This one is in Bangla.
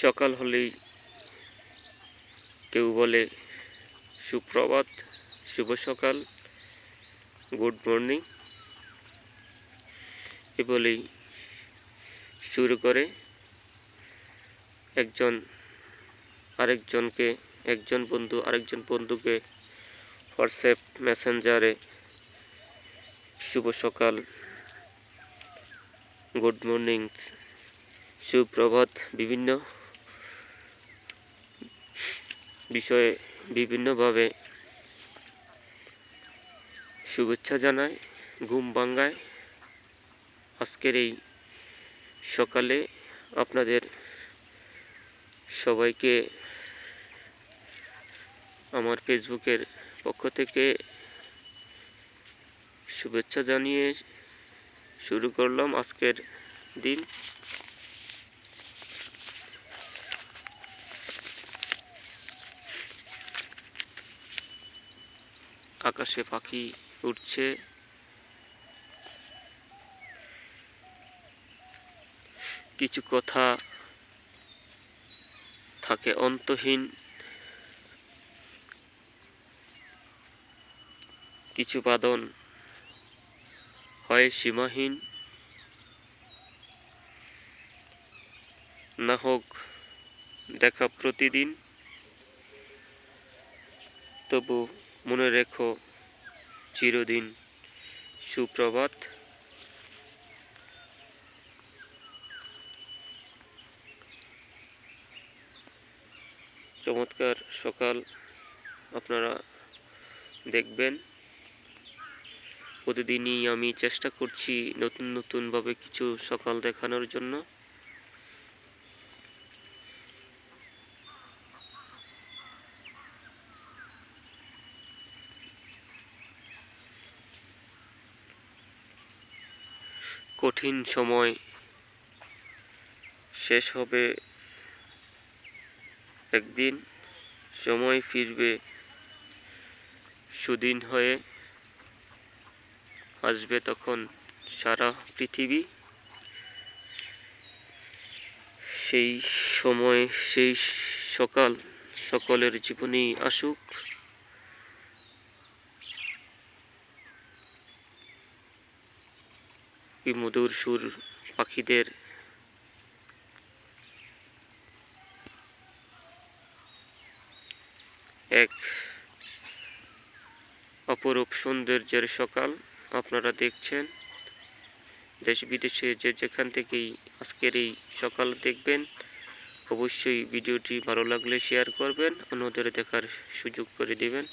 সকাল হলেই কেউ বলে সুপ্রভাত, শুভ সকাল, গুড মর্নিং এ বলেই শুরু করে। একজন বন্ধু আরেকজন বন্ধুকে হোয়াটসঅ্যাপ মেসেঞ্জারে শুভ সকাল, গুড মর্নিং, সুপ্রভাত বিভিন্ন বিষয়ে বিভিন্নভাবে শুভেচ্ছা জানায়, ঘুম ভাঙায়। আজকের এই সকালে আপনাদের সবাইকে আমার ফেসবুকের পক্ষ থেকে শুভেচ্ছা জানিয়ে শুরু করলাম আজকের দিন। আকাশে পাখি উড়ছে, কিছু কথা থাকে অন্তহীন, কিছু বাদন হয় সীমাহীন। না হোক দেখা প্রতিদিন, তবু মনে রেখো চিরদিন সুপ্রভাত। চমৎকার সকাল আপনারা দেখবেন। প্রতিদিনই আমি চেষ্টা করছি নতুনভাবে কিছু সকাল দেখানোর জন্য। কঠিন সময় শেষ হবে একদিন, সময় ফিরবে সুদিন হয়ে, আসবে তখন সারা পৃথিবী। সেই সময়, সেই সকাল সকলের জীবনেই আসুক। এই মধুর সুর পাখিদের এক অপরূপ সৌন্দর্যের সকাল আপনারা দেখছেন। দেশ বিদেশে যে যেখান থেকেই আজকের এই সকাল দেখবেন, অবশ্যই ভিডিওটি ভালো লাগলে শেয়ার করবেন, অন্যদের দেখার সুযোগ করে দিবেন।